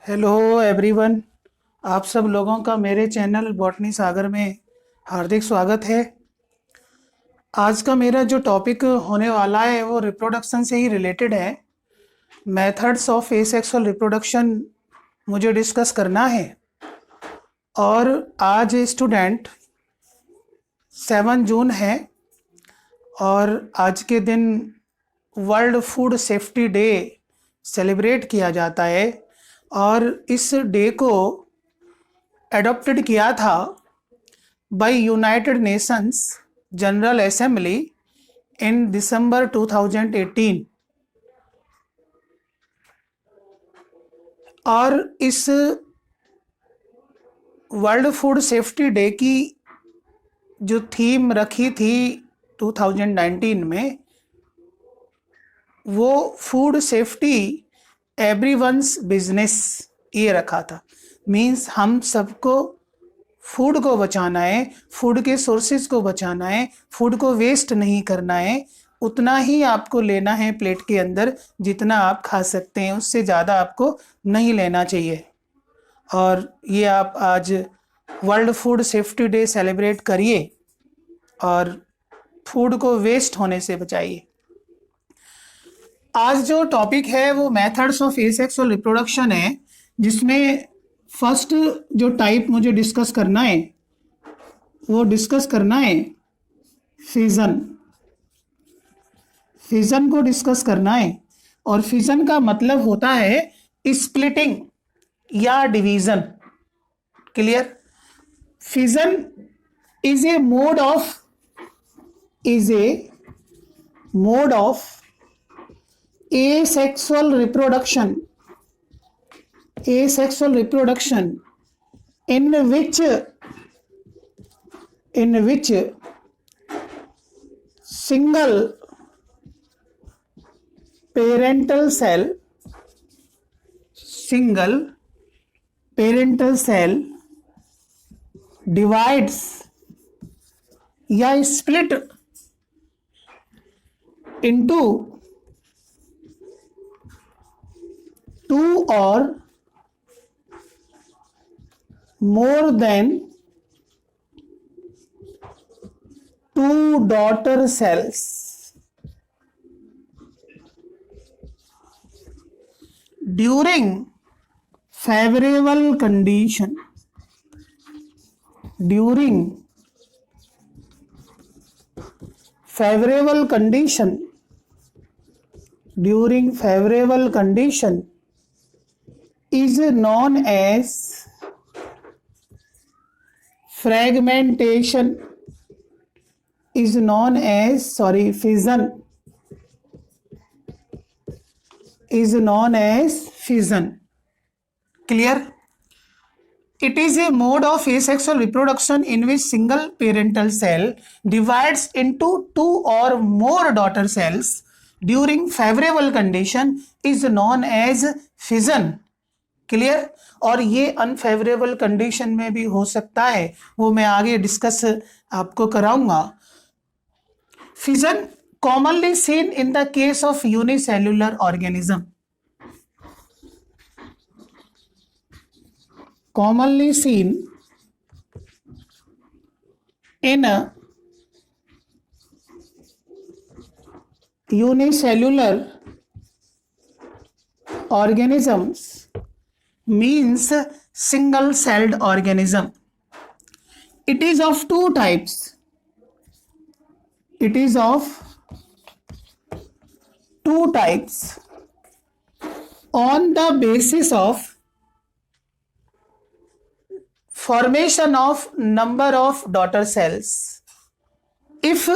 Hello everyone. आप सब लोगों का मेरे चैनल बॉटनी सागर में हार्दिक स्वागत है। आज का मेरा जो टॉपिक होने वाला है वो रिप्रोडक्शन से ही रिलेटेड है। मेथड्स ऑफ एसेक्सुअल रिप्रोडक्शन मुझे डिस्कस करना है। और आज स्टूडेंट 7 जून है और आज के दिन world food safety day celebrate किया जाता है। और इस डे को एडॉप्टेड किया था by United Nations General Assembly in December 2018। और इस वर्ल्ड फूड सेफ्टी डे की जो थीम रखी थी 2019 में, वो फूड सेफ्टी एवरीवन्स बिजनेस ये रखा था। मीन्स हम सबको फूड को बचाना है, फूड के सोर्सेज को बचाना है, फूड को वेस्ट नहीं करना है। उतना ही आपको लेना है प्लेट के अंदर जितना आप खा सकते हैं, उससे ज़्यादा आपको नहीं लेना चाहिए। और ये आप आज world food safety day celebrate करिए और फूड को वेस्ट होने से बचाइए। आज जो टॉपिक है वो मेथड्स ऑफ एसेक्सुअल रिप्रोडक्शन है, जिसमें फर्स्ट जो टाइप मुझे डिस्कस करना है वो डिस्कस करना है फिजन। फिजन को डिस्कस करना है। और फिजन का मतलब होता है स्प्लिटिंग या division. Clear? Fission is a mode of asexual reproduction in which single parental cell divides या split into two or more than two daughter cells during favorable condition is known as fission is known as fission. Clear? It is a mode of asexual reproduction in which single parental cell divides into two or more daughter cells during favorable condition is known as fission. Clear? और ये unfavourable condition में भी हो सकता है, वो मैं आगे डिस्कस आपको कराऊंगा। Fission commonly seen in the case of unicellular organism. commonly seen in unicellular organisms means single celled organism. It is of two types. On the basis of formation of number of daughter cells. If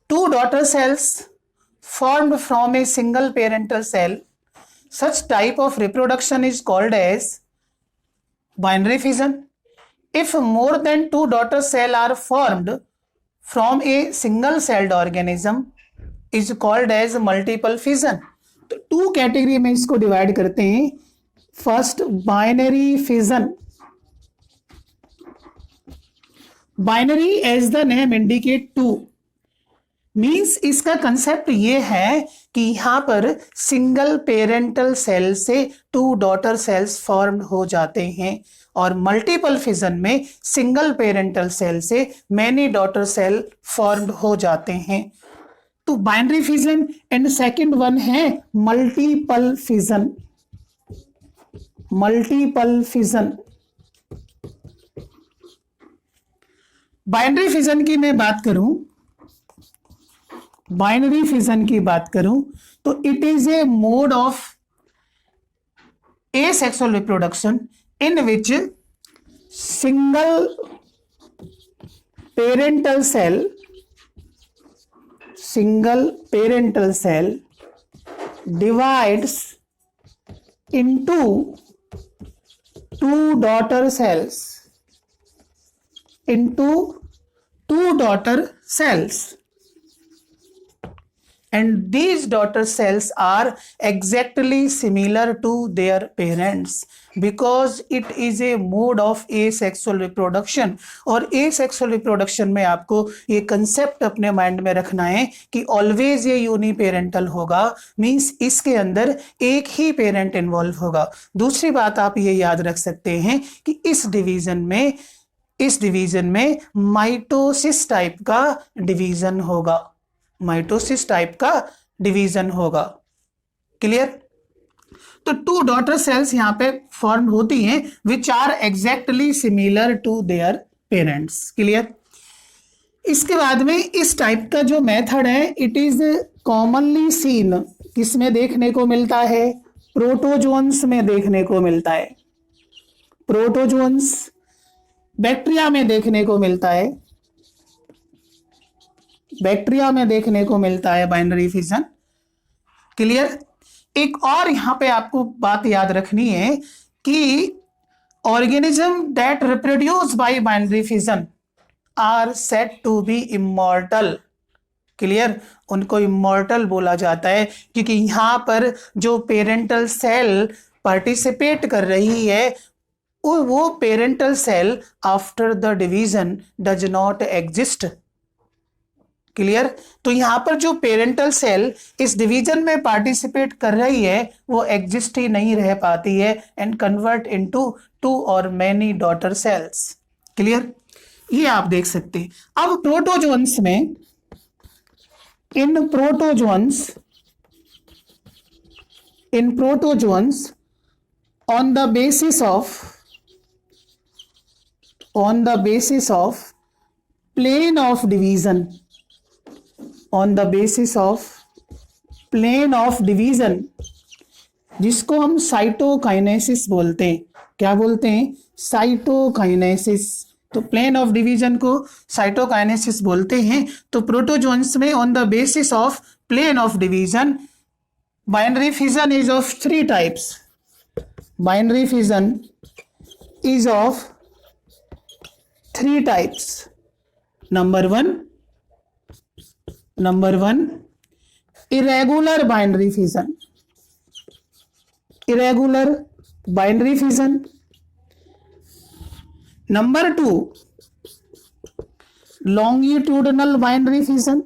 two daughter cells formed from a single parental cell, such type of reproduction is called as binary fission. If more than two daughter cells are formed from a single celled organism, is called as multiple fission. तो two category में इसको divide करते हैं। First binary fission. Binary, as the name indicate, two. Means इसका concept ये है कि यहाँ पर सिंगल पेरेंटल सेल से 2 डॉटर सेल्स फॉर्म हो जाते हैं और मल्टीपल फिजन में सिंगल पेरेंटल सेल से मैनी डॉटर सेल फॉर्म हो जाते हैं। तो binary fission and second one है multiple fission. Multiple fission, binary fission की मैं बात करूं, बाइनरी फिजन की बात करूं तो it is A mode of asexual reproduction in which single parental cell divides into 2 daughter cells, and these daughter cells are exactly similar to their parents because it is a mode of asexual reproduction। और asexual reproduction में आपको ये concept अपने mind में रखना है कि always ये यूनिपेरेंटल होगा, मींस इसके अंदर एक ही पेरेंट इन्वॉल्व होगा। दूसरी बात आप ये याद रख सकते हैं कि इस डिवीजन में माइटोसिस टाइप का डिवीजन होगा, माइटोसिस टाइप का डिवीजन होगा। क्लियर? तो 2 डॉटर सेल्स यहां पे फॉर्म होती हैं which are exactly similar to their parents. Clear? इसके बाद में इस टाइप का जो मेथड है इट इज कॉमनली सीन, किसमें देखने को मिलता है? प्रोटोजोन्स में देखने को मिलता है। प्रोटोजोन्स, बैक्टीरिया में देखने को मिलता है, बैक्टीरिया में देखने को मिलता है बाइनरी फिजन। क्लियर? एक और यहां पे आपको बात याद रखनी है कि organism that reproduce by binary fission are said to be immortal. Clear? उनको इमॉर्टल बोला जाता है क्योंकि यहां पर जो पेरेंटल सेल पार्टिसिपेट कर रही है वो parental cell after the division does not exist. Clear? तो यहां पर जो पेरेंटल सेल इस डिवीजन में पार्टिसिपेट कर रही है वो एग्जिस्ट ही नहीं रह पाती है एंड कन्वर्ट इनटू 2 और मैनी डॉटर सेल्स। क्लियर? ये आप देख सकते हैं। अब प्रोटोजोन्स में, इन protozoans on the basis of plane of division, जिसको हम साइटोकाइनेसिस बोलते हैं। क्या बोलते हैं? साइटोकाइनेसिस। तो प्लेन ऑफ डिवीजन को साइटोकाइनेसिस बोलते हैं। तो प्रोटोजोन्स में on the basis of plane of division binary fission is of 3 types. Binary fission is of 3 types. Number one, irregular binary fission. Number 2, longitudinal binary fission.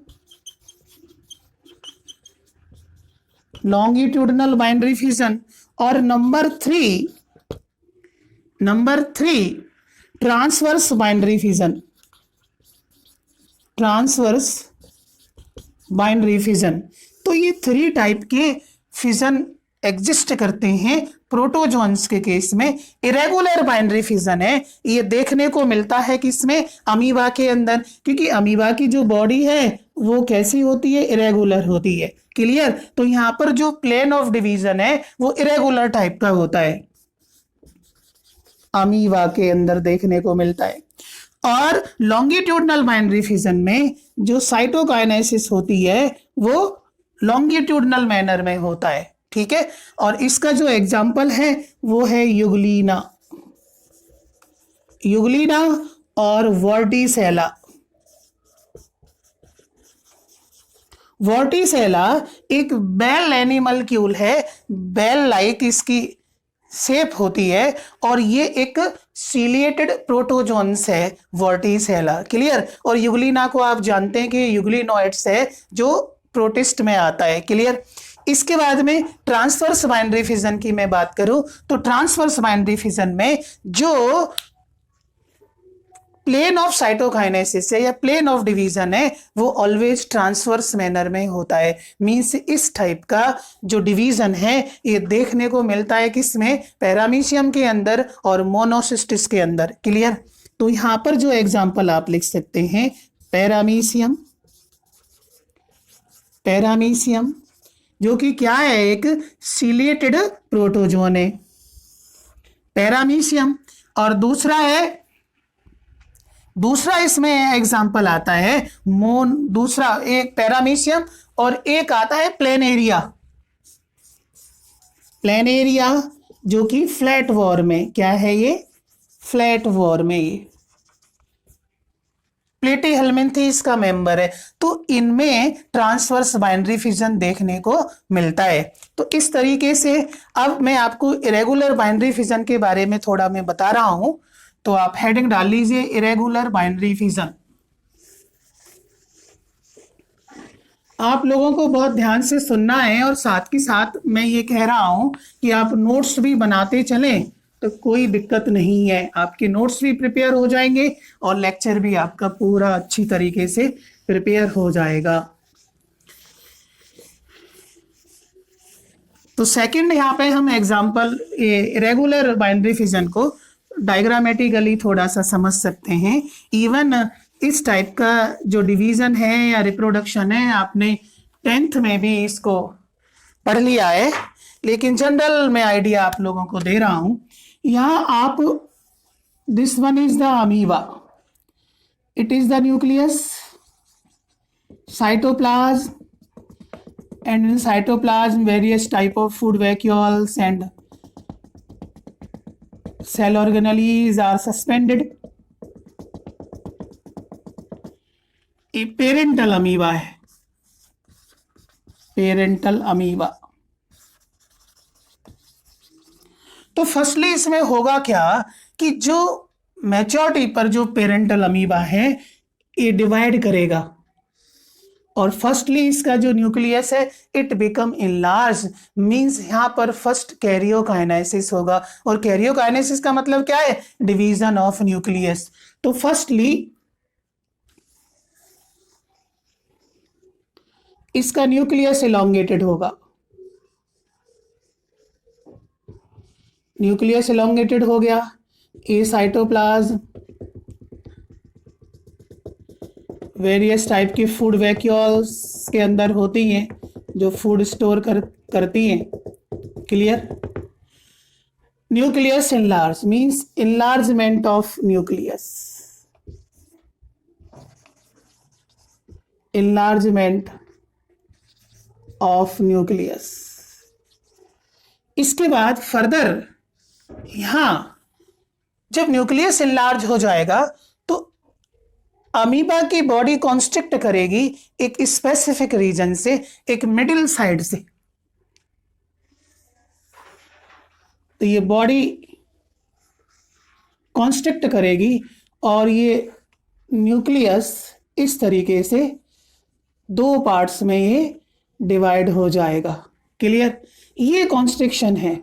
और number 3, transverse binary fission. तो ये 3 type के fission exist करते हैं protozoans के case में। Irregular binary fission है, ये देखने को मिलता है किसमें? अमीबा के अंदर, क्योंकि अमीबा की जो बॉडी है वो कैसी होती है? इरेगुलर होती है। क्लियर? तो यहां पर जो प्लेन ऑफ डिवीजन है वो इरेगुलर टाइप का होता है, अमीबा के अंदर देखने को मिलता है। और लॉन्गिट्यूडनल बाइनरी फिजन में जो साइटोकाइनेसिस होती है वो लॉन्गिट्यूडनल मैनर में होता है। ठीक है? और इसका जो एग्जाम्पल है वो है युगलिना और वर्टिसेला। वर्टिसेला एक बेल एनिमल्क्यूल है, बेल लाइक इसकी शेप होती है और ये एक सीलिएटेड प्रोटोजोन्स है वर्टिसेला। क्लियर। और यूग्लिना को आप जानते हैं कि यूग्लिनोइड्स है जो प्रोटिस्ट में आता है। क्लियर। इसके बाद में ट्रांसवर्स बाइनरी फिजन की मैं बात करूं तो ट्रांसवर्स बाइनरी फिजन में जो प्लेन ऑफ साइटोकाइनेसिस है या प्लेन ऑफ डिवीजन है वो ऑलवेज ट्रांसवर्स मैनर में होता है। मींस इस टाइप का जो डिवीजन है ये देखने को मिलता है किसमें, पैरामीशियम के अंदर और मोनोसिस्टिस के अंदर। क्लियर। तो यहां पर जो एग्जांपल आप लिख सकते हैं, पैरामीशियम, पैरामीशियम जो कि क्या है, एक सीलिएटेड प्रोटोजोन है पैरामीशियम। और दूसरा इसमें एग्जांपल आता है दूसरा एक पैरामीशियम और एक आता है प्लेनेरिया। प्लेनेरिया जो कि फ्लैट वॉर में, क्या है ये, फ्लैट वॉर में ये प्लेटीहेल्मिन्थेस का मेंबर है। तो इनमें ट्रांसवर्स बाइनरी फिजन देखने को मिलता है। तो इस तरीके से अब मैं आपको इरेगुलर बाइनरी फिजन के बारे में थोड़ा मैं बता रहा हूं। तो आप हेडिंग डाल लीजिए इरेगुलर बाइनरी फिजन। आप लोगों को बहुत ध्यान से सुनना है और साथ के साथ मैं ये कह रहा हूं कि आप नोट्स भी बनाते चलें तो कोई दिक्कत नहीं है, आपके नोट्स भी प्रिपेयर हो जाएंगे और लेक्चर भी आपका पूरा अच्छी तरीके से प्रिपेयर हो जाएगा। तो सेकंड यहाँ पे हम एग्जांपल इरेगुलर बाइनरी फिजन को डायग्रामेटिकली थोड़ा सा समझ सकते हैं। इवन इस टाइप का जो डिवीजन है या रिप्रोडक्शन है आपने 10th में भी इसको पढ़ लिया है, लेकिन जनरल में आइडिया आप लोगों को दे रहा हूं। यहाँ आप this one is the amoeba, it is the nucleus, cytoplasm, and in cytoplasm various type of food vacuoles and cell organelles are suspended। ये पेरेंटल अमीबा है, पेरेंटल अमीबा। तो फर्स्टली इसमें होगा क्या कि जो मैच्योरिटी पर जो पेरेंटल अमीबा है ये डिवाइड करेगा और फर्स्टली इसका जो न्यूक्लियस है इट बिकम इनलार्ज। मींस यहां पर फर्स्ट कैरियोकाइनेसिस होगा और कैरियोकाइनेसिस का मतलब क्या है, डिवीजन ऑफ न्यूक्लियस। तो फर्स्टली इसका न्यूक्लियस इलोंगेटेड होगा, न्यूक्लियस इलोंगेटेड हो गया। ए साइटोप्लाज्म वेरियस टाइप की फूड वैक्यूल्स के अंदर होती हैं जो फूड स्टोर करती हैं। Clear. Nucleus enlarge means enlargement of nucleus, enlargement of nucleus. इसके बाद फर्दर यहां जब न्यूक्लियस इनलार्ज हो जाएगा तो अमीबा की बॉडी कॉन्स्ट्रिक्ट करेगी एक स्पेसिफिक रीजन से, एक मिडिल साइड से। तो ये बॉडी कॉन्स्ट्रिक्ट करेगी और ये न्यूक्लियस इस तरीके से दो पार्ट्स में ये डिवाइड हो जाएगा। क्लियर। ये कॉन्स्ट्रिक्शन है।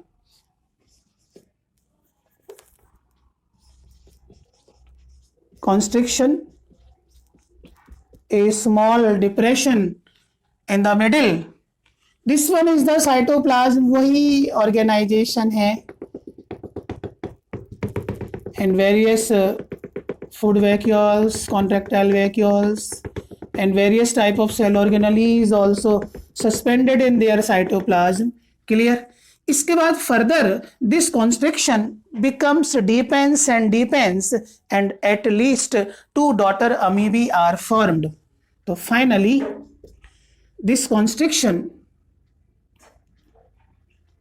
Constriction, a small depression in the middle, this one is the cytoplasm, वही organization है and various food vacuoles, contractile vacuoles and various type of cell organelles also suspended in their cytoplasm। Clear। इसके बाद further this constriction becomes deepens and at least 2 daughter amoebae are formed। तो finally this constriction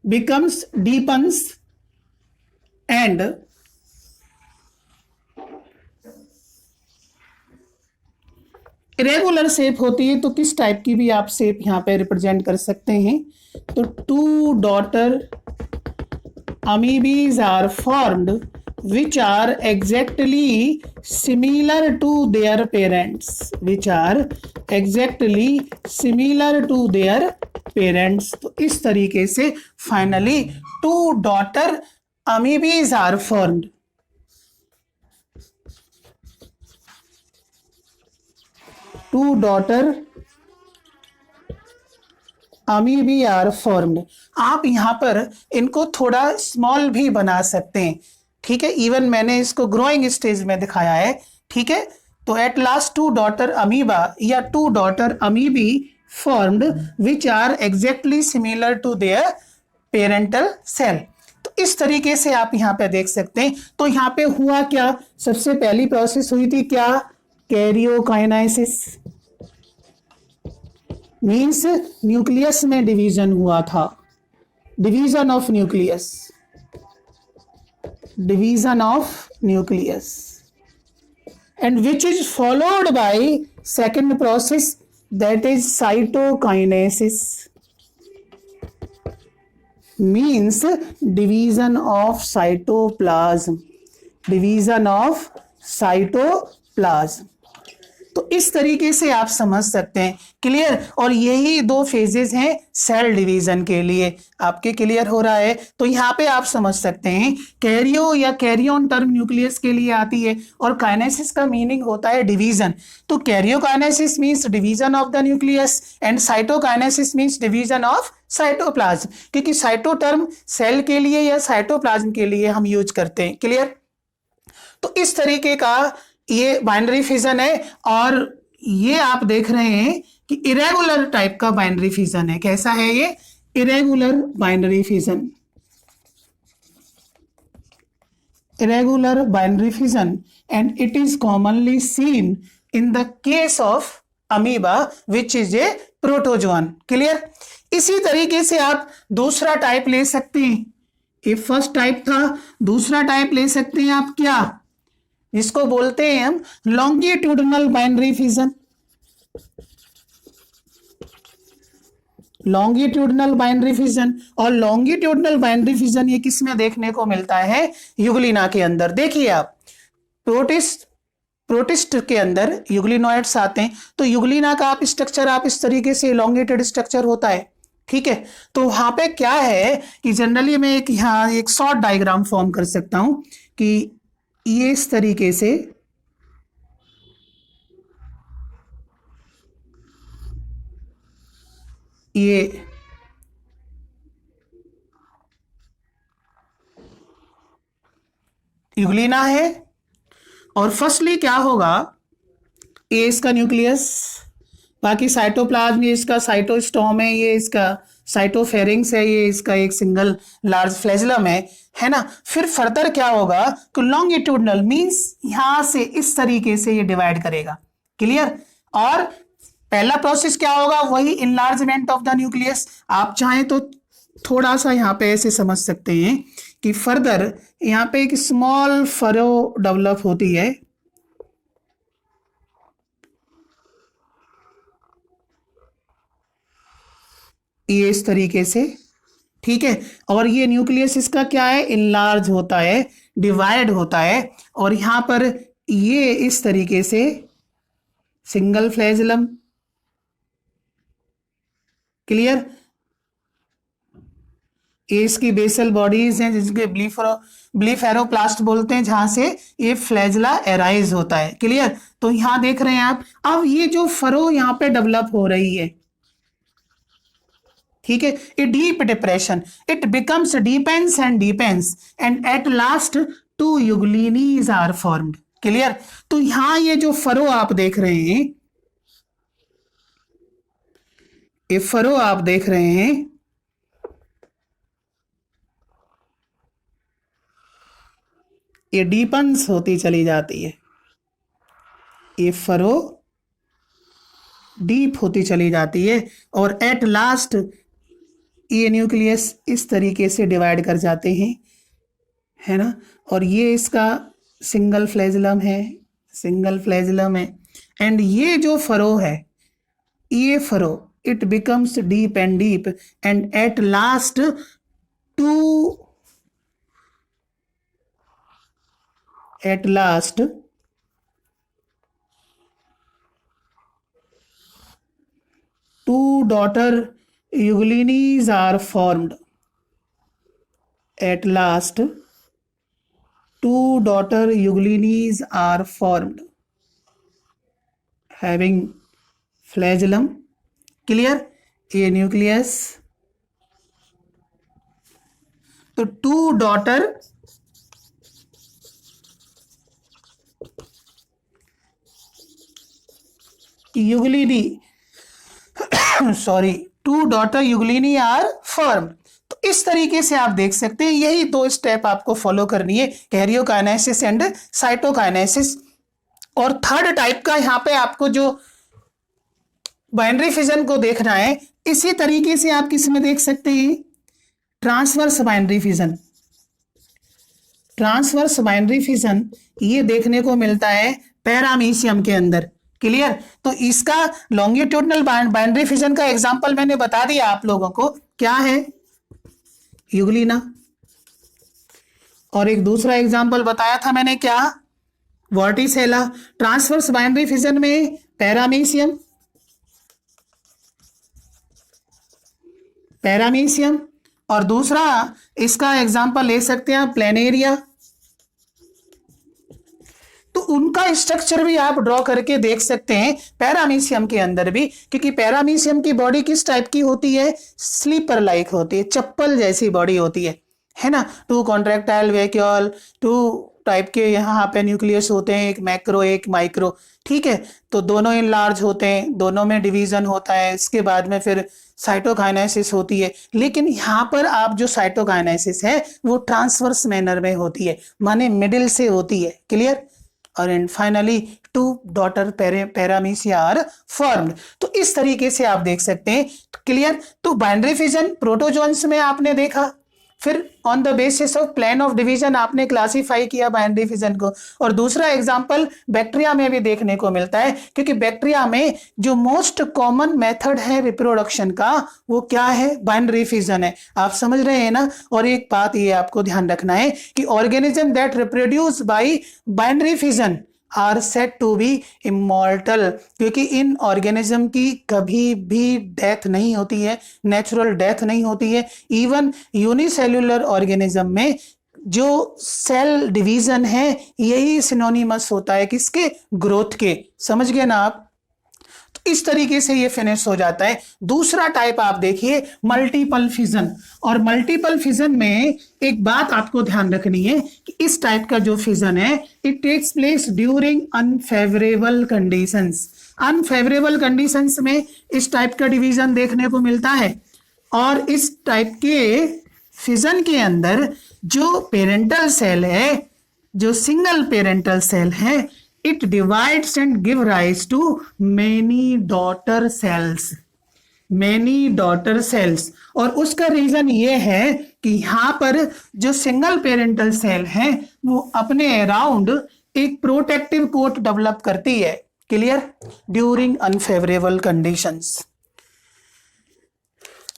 deepens and irregular shape होती है। तो किस type की भी आप शेप यहाँ पे रिप्रेजेंट कर सकते हैं। तो 2 daughter amoebas are formed which are exactly similar to their parents, which are exactly similar to their parents. तो इस तरीके से finally two daughter amoebas are formed. Two daughter amoebae are formed. आप यहाँ पर इनको थोड़ा स्मॉल भी बना सकते हैं, ठीक है. इवन मैंने इसको ग्रोइंग स्टेज में दिखाया है, ठीक है. तो at last two daughter amoeba या two daughter amoebae formed which are exactly similar to their parental cell. तो इस तरीके से आप यहाँ पे देख सकते हैं. तो यहाँ पे हुआ क्या, सबसे पहली प्रोसेस हुई थी क्या, कैरियोकाइनेसिस, मीन्स न्यूक्लियस में डिवीजन हुआ था, division of nucleus, division of nucleus, and which is followed by second process that is cytokinesis, means division of cytoplasm, division of cytoplasm. तो इस तरीके से आप समझ सकते हैं. क्लियर. और यही दो फेजेस हैं सेल डिवीजन के लिए. आपके क्लियर हो रहा है. तो यहाँ पे आप समझ सकते हैं कैरियो या कैरियन टर्म न्यूक्लियस के लिए आती है और काइनेसिस का मीनिंग होता है डिवीजन. तो karyokinesis means division of the nucleus and cytokinesis means division of cytoplasm, क्योंकि साइटो टर्म सेल के लिए या साइटोप्लाज्म के लिए हम यूज करते हैं. क्लियर. तो इस तरीके का ये बाइनरी फिजन है. और ये आप देख रहे हैं कि इरेगुलर टाइप का बाइनरी फिजन है. कैसा है ये, irregular binary fission, irregular binary fission, and it is commonly seen in the case of amoeba which is a protozoan. Clear. इसी तरीके से आप दूसरा टाइप ले सकते हैं. ये फर्स्ट टाइप था, दूसरा टाइप ले सकते हैं आप क्या, इसको बोलते हैं हम longitudinal binary fission. Longitudinal binary fission. और लॉन्गिट्यूडनल बाइनरी फिजन ये किसमें देखने को मिलता है, यूग्लिना के अंदर. देखिए आप प्रोटिस्ट के अंदर यूग्लिनोइड्स आते हैं. तो यूग्लिना का आप स्ट्रक्चर आप इस तरीके से इलोंगेटेड स्ट्रक्चर होता है, ठीक है. तो वहां पे क्या है कि जनरली मैं एक यहाँ एक शॉर्ट डायग्राम फॉर्म कर सकता हूं कि ये इस तरीके से ये यूग्लिना है. और फर्स्टली क्या होगा, ये इसका न्यूक्लियस, बाकी साइटोप्लाज्म ये इसका साइटोस्टोम है, ये इसका साइटोफेरिंग्स है, ये इसका एक सिंगल लार्ज फ्लैजेलम है ना. फिर फर्दर क्या होगा कि लॉन्गिट्यूडनल मींस यहां से इस तरीके से ये डिवाइड करेगा. क्लियर. और पहला प्रोसेस क्या होगा, वही इनलार्जमेंट ऑफ द न्यूक्लियस. आप चाहें तो थोड़ा सा यहाँ पे ऐसे समझ सकते हैं कि फर्दर यहाँ पे एक स्मॉल फरो डेवलप होती है, ये इस तरीके से, ठीक है. और ये न्यूक्लियस इसका क्या है, इनलार्ज होता है, डिवाइड होता है. और यहां पर ये इस तरीके से सिंगल फ्लैजेलम. क्लियर. ये इसकी बेसल बॉडीज हैं जिसके ब्लीफेरोप्लास्ट बोलते हैं, जहां से ये फ्लैजला एराइज होता है. क्लियर. तो यहां देख रहे हैं आप, अब ये जो फरो यहां पे डेवलप हो रही है, ठीक है, a deep depression, it becomes deepens and at last two euglenae are formed. Clear. तो यहां ये जो फरो आप देख रहे हैं, ये फरो आप देख रहे हैं, ये डीपन्स होती चली जाती है, ये फरो डीप होती चली जाती है. और एट लास्ट ये न्यूक्लियस इस तरीके से डिवाइड कर जाते हैं, है ना. और ये इसका सिंगल फ्लैजेलम है, सिंगल फ्लैजेलम है. एंड ये जो फरो है, ये furrow it becomes deep and at last two At last, two daughter euglenies are formed. At last, two daughter euglenies are formed, having flagellum. Clear? A nucleus. तो two daughter euglenae sorry two daughter euglenae are form. तो इस तरीके से आप देख सकते हैं, यही दो स्टेप आपको फॉलो करनी है, कैरियोकाइनेसिस एंड साइटोकाइनेसिस। और थर्ड टाइप का यहां पे आपको जो बाइनरी फिजन को देखना है, इसी तरीके से आप किस में देख सकते हैं, transverse binary fission. Transverse binary fission ये देखने को मिलता है पैरामीशियम के अंदर। क्लियर? तो इसका लॉन्गिट्यूडनल बाइनरी फिजन का एग्जांपल मैंने बता दिया आप लोगों को, क्या है, यूग्लिना। और एक दूसरा एग्जांपल बताया था मैंने, क्या, वर्टिसेला। ट्रांसवर्स बाइनरी फिजन में पैरामीशियम, पैरामीशियम, और दूसरा इसका एग्जांपल ले सकते हैं प्लेनेरिया। तो उनका स्ट्रक्चर भी आप ड्रॉ करके देख सकते हैं पैरामीशियम के अंदर भी, क्योंकि पैरामीशियम की बॉडी किस टाइप की होती है, स्लीपर लाइक होती है, चप्पल जैसी बॉडी होती है ना। Two contractile vacuole, two type के यहाँ पे न्यूक्लियस होते हैं, एक मैक्रो एक माइक्रो, ठीक है। तो दोनों इन लार्ज होते हैं, दोनों में डिवीजन होता है, इसके बाद में फिर साइटोकाइनेसिस होती है। लेकिन यहाँ पर आप जो साइटोकाइनेसिस है वो ट्रांसवर्स मैनर में होती है, माने मिडिल से होती है। क्लियर? और and finally two daughter paramecia are formed. तो इस तरीके से आप देख सकते हैं। क्लियर? तो बाइनरी फिजन प्रोटोजोन्स में आपने देखा, फिर on the basis of plan of division आपने क्लासिफाई किया बाइनरी फिजन को। और दूसरा एग्जांपल बैक्टीरिया में भी देखने को मिलता है, क्योंकि बैक्टीरिया में जो मोस्ट कॉमन मेथड है रिप्रोडक्शन का वो क्या है, बाइनरी फिजन है। आप समझ रहे हैं ना। और एक बात ये आपको ध्यान रखना है कि organism that reproduce by binary fission are said to be immortal, क्योंकि इन ऑर्गेनिज्म की कभी भी डेथ नहीं होती है, नेचुरल डेथ नहीं होती है। इवन यूनिसेल्युलर ऑर्गेनिज्म में जो सेल डिवीजन है यही सिनोनिमस होता है किसके, ग्रोथ के। समझ गए ना आप। तो इस तरीके से ये फिनिश हो जाता है। दूसरा टाइप आप देखिए मल्टीपल फिजन। और मल्टीपल फिजन में एक बात आपको ध्यान रखनी है कि इस टाइप का जो फिजन है it takes place during unfavourable conditions. Unfavourable conditions में इस टाइप का डिवीजन देखने को मिलता है। और इस टाइप के फिजन के अंदर जो पेरेंटल सेल है, जो सिंगल पेरेंटल सेल है, it divides and give rise to many daughter cells, many daughter cells। और उसका रीजन ये है कि यहाँ पर जो सिंगल पेरेंटल सेल है वो अपने अराउंड एक प्रोटेक्टिव कोट डेवलप करती है। क्लियर? During unfavourable conditions.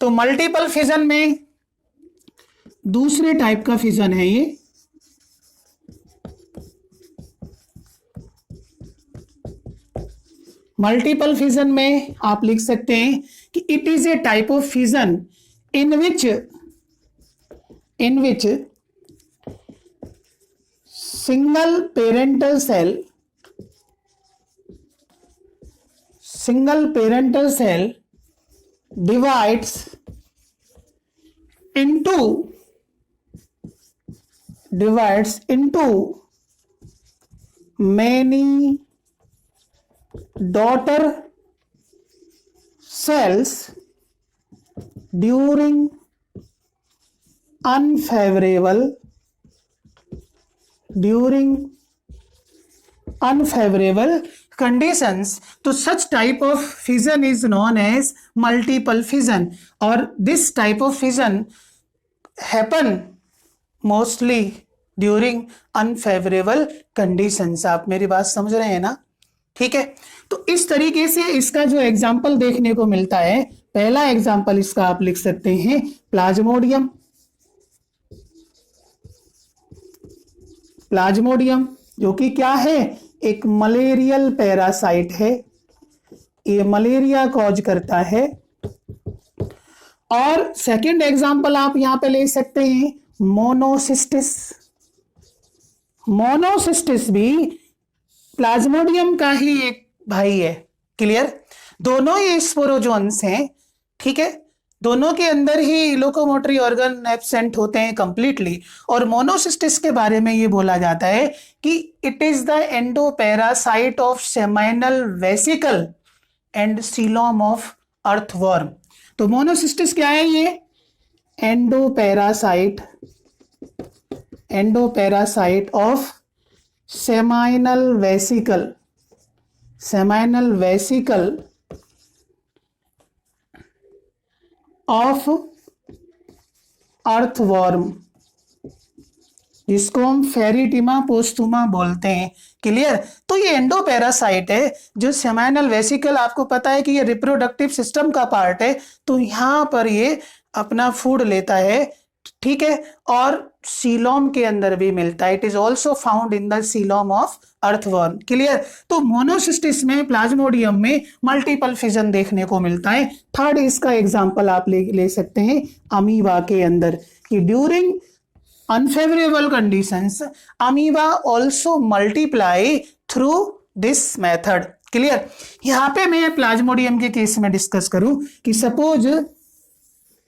तो मल्टीपल फिजन में दूसरे टाइप का फिजन है ये, मल्टीपल फिजन में आप लिख सकते हैं कि it is a type of fission in which single parental cell divides into many daughter cells during unfavorable conditions. तो such type of fission is known as multiple fission, और this type of fission happen mostly during unfavorable conditions। आप मेरी बात समझ रहे हैं ना? ठीक है। तो इस तरीके से इसका जो एग्जाम्पल देखने को मिलता है, पहला एग्जाम्पल इसका आप लिख सकते हैं प्लाज्मोडियम। जो कि क्या है, एक मलेरियल पैरासाइट है, ये मलेरिया कॉज करता है। और सेकंड एग्जांपल आप यहां पे ले सकते हैं मोनोसिस्टिस। मोनोसिस्टिस भी प्लाज्मोडियम का ही एक भाई है। क्लियर? दोनों ही स्पोरोजोन्स हैं, ठीक है, दोनों के अंदर ही लोकोमोटरी ऑर्गन एब्सेंट होते हैं कंप्लीटली। और मोनोसिस्टिस के बारे में ये बोला जाता है कि it is the endoparasite of seminal vesicle and coelom of earthworm. तो मोनोसिस्टिस क्या है? ये endoparasite of seminal vesicle of earthworm, जिसको हम फेरिटिमा पोस्टुमा बोलते हैं। क्लियर? तो ये एंडोपैरासाइट है जो सेमाइनल वेसिकल, आपको पता है कि ये रिप्रोडक्टिव सिस्टम का पार्ट है, तो यहां पर ये अपना फूड लेता है, ठीक है, और सीलोम के अंदर भी मिलता है। It is also found in the coelom of earthworm. Clear? तो मोनोसिस्टिस में, प्लाज्मोडियम में मल्टीपल फिजन देखने को मिलता है। थर्ड इसका एग्जांपल आप ले सकते हैं अमीबा के अंदर, कि during unfavourable conditions amoeba also multiply through this method. Clear? यहां पे मैं प्लाज्मोडियम के केस में डिस्कस करूं कि सपोज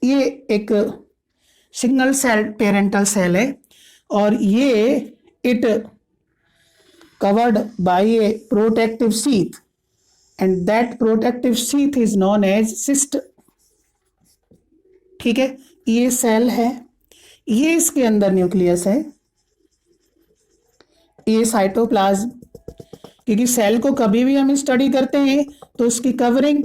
ये एक सिंगल सेल पेरेंटल सेल है और ये it covered by a protective sheath and that protective sheath is known as cyst. ठीक है, ये सेल है, ये इसके अंदर न्यूक्लियस है, ये साइटोप्लाज्म। क्योंकि सेल को कभी भी हम स्टडी करते हैं तो उसकी कवरिंग,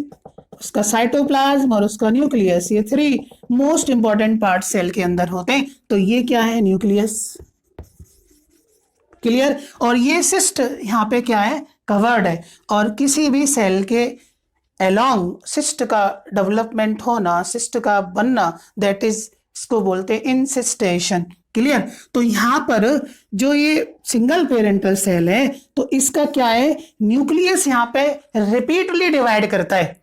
उसका साइटोप्लाज्म और उसका न्यूक्लियस, ये three most important part cell के अंदर होते हैं। तो ये क्या है? न्यूक्लियस। क्लियर? और ये सिस्ट यहां पे क्या है? कवर्ड है। और किसी भी सेल के अलोंग सिस्ट का डेवलपमेंट होना, सिस्ट का बनना, दैट इज, इसको बोलते हैं इंसिस्टेशन। क्लियर? तो यहां पर जो ये सिंगल पेरेंटल सेल है तो इसका क्या है? न्यूक्लियस यहां पे रिपीटली डिवाइड करता है,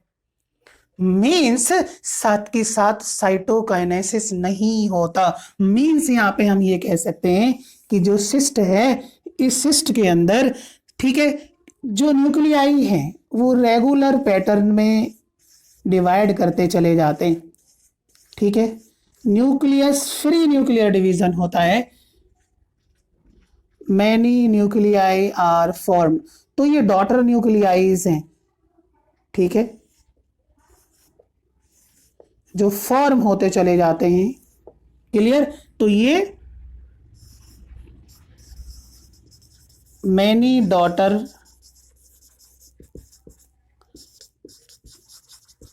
मीन्स साथ के साथ साइटोकाइनेसिस नहीं होता। मीन्स यहां पे हम ये कह सकते हैं कि जो सिस्ट है, इस सिस्ट के अंदर, ठीक है, जो न्यूक्लियाई हैं वो रेगुलर पैटर्न में डिवाइड करते चले जाते हैं। ठीक है, न्यूक्लियस फ्री न्यूक्लियर डिवीजन होता है, मैनी न्यूक्लियाई आर फॉर्म। तो ये डॉटर न्यूक्लियाइज हैं, ठीक है, जो फॉर्म होते चले जाते हैं। क्लियर? तो ये many daughter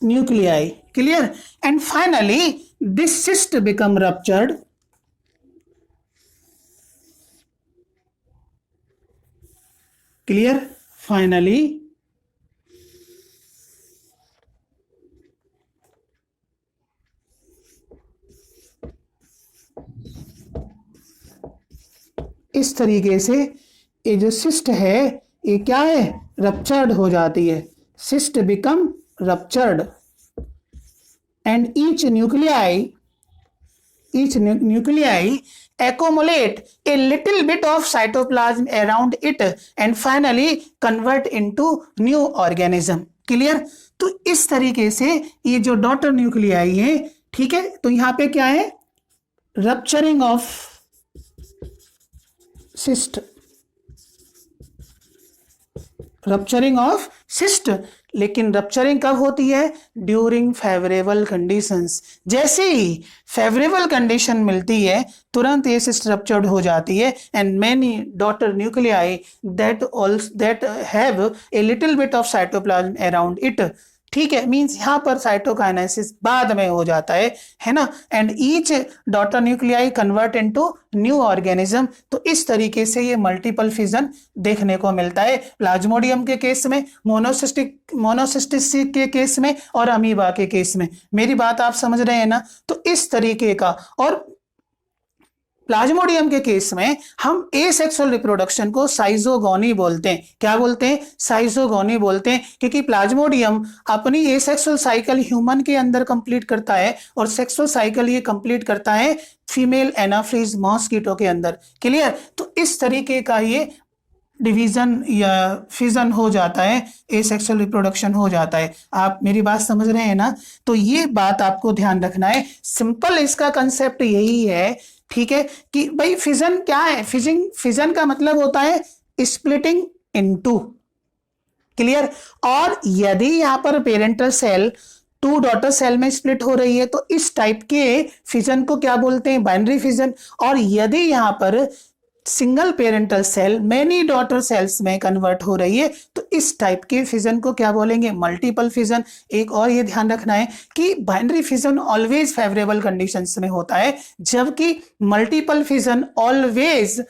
nuclei. Clear? And finally this cyst become ruptured, clear? Finally इस तरीके से ये जो सिस्ट है ये क्या है? रप्चर्ड हो जाती है। Cyst become ruptured and each nuclei accumulate a little bit of cytoplasm around it and finally convert into new organism. Clear? तो इस तरीके से ये जो डॉटर न्यूक्लियाई है, ठीक है, तो यहां पे क्या है? Rupturing of cyst, rupturing of cyst. लेकिन रप्चरिंग कब होती है? During favourable conditions. जैसे ही फेवरेबल कंडीशन मिलती है तुरंत ये सिस्ट रप्चर्ड हो जाती है and many daughter nuclei that have a little bit of cytoplasm around it. ठीक है, मींस यहां पर साइटोकाइनेसिस बाद में हो जाता है ना, and each daughter nuclei convert into new organism. तो इस तरीके से ये मल्टीपल फिजन देखने को मिलता है प्लाज्मोडियम के केस में, मोनोसिस्टिस के केस में और अमीबा के केस में। मेरी बात आप समझ रहे हैं ना? तो इस तरीके का, और प्लाज्मोडियम के केस में हम एसेक्सुअल रिप्रोडक्शन को साइजोगोनी बोलते हैं। क्या बोलते हैं? साइजोगोनी बोलते हैं, क्योंकि प्लाज्मोडियम अपनी एसेक्सुअल साइकिल ह्यूमन के अंदर कंप्लीट करता है और सेक्सुअल साइकिल ये कंप्लीट करता है फीमेल एनाफिज मॉस्किटो के अंदर। क्लियर? तो इस तरीके का ये डिवीजन या फिजन हो जाता है, एसेक्सुअल रिप्रोडक्शन हो जाता है। आप मेरी बात समझ रहे हैं ना? तो ये बात आपको ध्यान रखना है। सिंपल इसका कंसेप्ट यही है, ठीक है, कि भाई फिजन क्या है? फिजन का मतलब होता है स्प्लिटिंग इनटू। क्लियर? और यदि यहां पर parental cell to daughter cell में स्प्लिट हो रही है तो इस टाइप के फिजन को क्या बोलते हैं? Binary fission. और यदि यहां पर single parental cell many daughter cells में कन्वर्ट हो रही है तो इस टाइप के फिजन को क्या बोलेंगे? Multiple fission. एक और ये ध्यान रखना है कि binary fission always favourable conditions में होता है, जबकि multiple fission always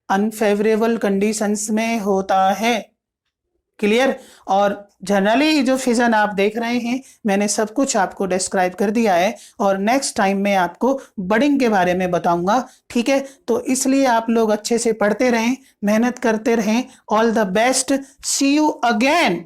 unfavourable conditions में होता है। क्लियर? और जनरली जो फिजन आप देख रहे हैं मैंने सब कुछ आपको डिस्क्राइब कर दिया है और नेक्स्ट टाइम मैं आपको बडिंग के बारे में बताऊंगा। ठीक है? तो इसलिए आप लोग अच्छे से पढ़ते रहें, मेहनत करते रहें। All the best, see you again.